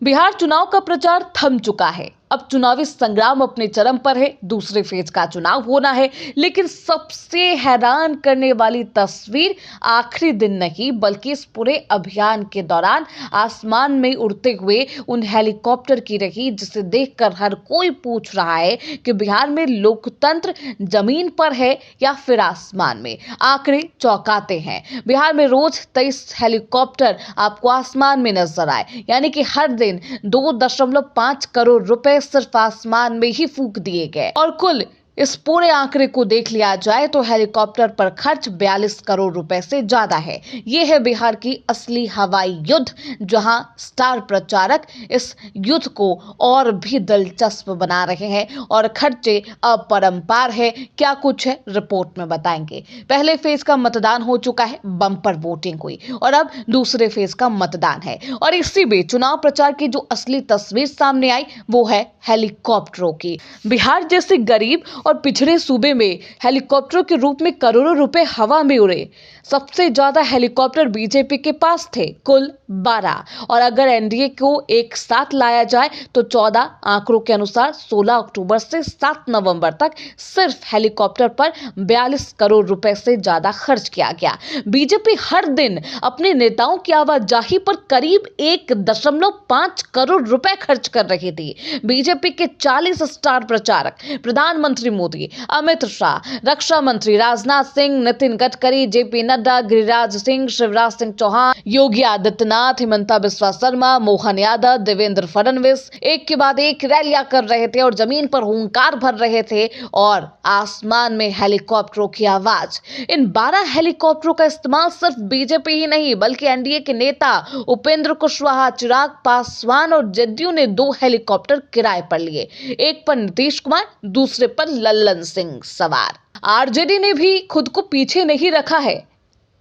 बिहार चुनाव का प्रचार थम चुका है। अब चुनावी संग्राम अपने चरम पर है। दूसरे फेज का चुनाव होना है, लेकिन सबसे हैरान करने वाली तस्वीर आखिरी दिन नहीं बल्कि इस पूरे अभियान के दौरान आसमान में उड़ते हुए उन हेलीकॉप्टर की रही, जिसे देखकर हर कोई पूछ रहा है कि बिहार में लोकतंत्र जमीन पर है या फिर आसमान में। आंकड़े चौंकाते हैं। बिहार में रोज 23 हेलीकॉप्टर आपको आसमान में नजर आए, यानी कि हर दिन 2.5 करोड़ रुपए सिर्फ आसमान में ही फूंक दिए गए। और कुल इस पूरे आंकड़े को देख लिया जाए तो हेलीकॉप्टर पर खर्च 42 करोड़ रुपए से ज्यादा है। यह है बिहार की असली हवाई युद्ध, जहां स्टार प्रचारक इस युद्ध को और भी दिलचस्प बना रहे हैं और खर्चे अपरंपार है। क्या कुछ है रिपोर्ट में बताएंगे। पहले फेज का मतदान हो चुका है, बम्पर वोटिंग हुई और अब दूसरे फेज का मतदान है। और इसी बीच चुनाव प्रचार की जो असली तस्वीर सामने आई वो है हेलीकॉप्टरों की। बिहार जैसे गरीब और पिछड़े सूबे में हेलीकॉप्टरों के रूप में करोड़ों रुपए हवा में उड़े। सबसे ज्यादा हेलीकॉप्टर बीजेपी के पास थे, कुल 12, और अगर एनडीए को एक साथ लाया जाए तो 14। आंकड़ों के अनुसार 16 अक्टूबर से 7 नवंबर तक सिर्फ हेलीकॉप्टर पर 42 करोड़ रुपए से ज्यादा खर्च किया गया। बीजेपी हर दिन अपने नेताओं की आवाजाही पर करीब 1.5 करोड़ रुपए खर्च कर रही थी। बीजेपी के 40 स्टार प्रचारक प्रधानमंत्री मोदी, अमित शाह, रक्षा मंत्री राजनाथ सिंह, नितिन गडकरी, जेपी नड्डा, गिरिराज सिंह, शिवराज सिंह चौहान, योगी आदित्यनाथ, हिमंता बिस्वा शर्मा, मोहन यादव, देवेंद्र फडणवीस एक के बाद एक रैलियां कर रहे थे और जमीन पर हुंकार भर रहे थे और आसमान में हेलीकॉप्टरों की आवाज। इन 12 हेलीकॉप्टरों का इस्तेमाल सिर्फ बीजेपी ही नहीं बल्कि एनडीए के नेता उपेंद्र कुशवाहा, चिराग पासवान और जदयू ने 2 हेलीकॉप्टर किराए पर लिए। एक पर नीतीश कुमार, दूसरे पर लल्लन सिंह सवार। आरजेडी ने भी खुद को पीछे नहीं रखा है।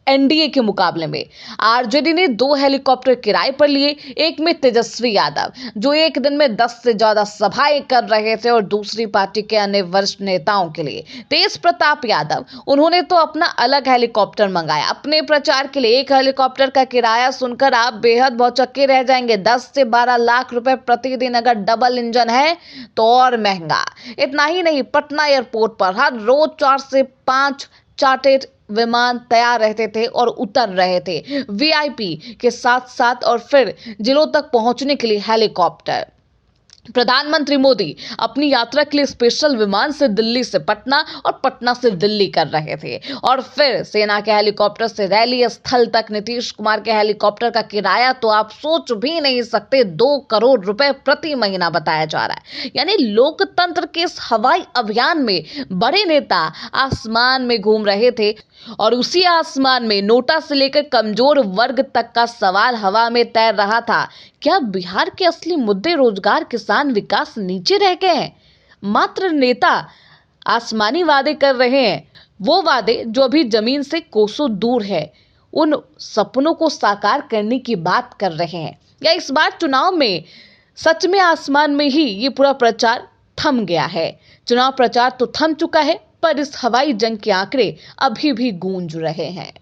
एनडीए के मुकाबले में आरजेडी ने 2 हेलीकॉप्टर किराए पर लिए। एक में तेजस्वी यादव, जो एक दिन में 10 से ज्यादा सभाएं कर रहे थे, और दूसरी पार्टी के अन्य वरिष्ठ नेताओं के लिए तेज प्रताप यादव, उन्होंने तो अपना अलग हेलीकॉप्टर मंगाया अपने प्रचार के लिए। एक हेलीकॉप्टर का किराया सुनकर आप बेहद भौचक्के रह जाएंगे। 10 से 12 लाख रुपए प्रतिदिन। अगर डबल इंजन है तो और महंगा। इतना ही नहीं, पटना एयरपोर्ट पर हर रोज 4 से 5 चार्टर्ड विमान तैयार रहते थे और उतर रहे थे वीआईपी के साथ साथ, और फिर जिलों तक पहुंचने के लिए हेलीकॉप्टर। प्रधानमंत्री मोदी अपनी यात्रा के लिए स्पेशल विमान से दिल्ली से पटना और पटना से दिल्ली कर रहे थे, और फिर सेना के हेलीकॉप्टर से रैली स्थल तक। नीतीश कुमार के हेलीकॉप्टर का किराया तो आप सोच भी नहीं सकते, 2 करोड़ रुपए प्रति महीना बताया जा रहा है। यानी लोकतंत्र के इस हवाई अभियान में बड़े नेता आसमान में घूम रहे थे और उसी आसमान में नोटा से लेकर कमजोर वर्ग तक का सवाल हवा में तैर रहा था। क्या बिहार के असली मुद्दे रोजगार, किसान, विकास नीचे रह गए हैं? मात्र नेता आसमानी वादे कर रहे हैं, वो वादे जो अभी जमीन से कोसों दूर है। उन सपनों को साकार करने की बात कर रहे हैं, या इस बार चुनाव में सच में आसमान में ही ये पूरा प्रचार थम गया है? चुनाव प्रचार तो थम चुका है, पर इस हवाई जंग के आंकड़े अभी भी गूंज रहे हैं।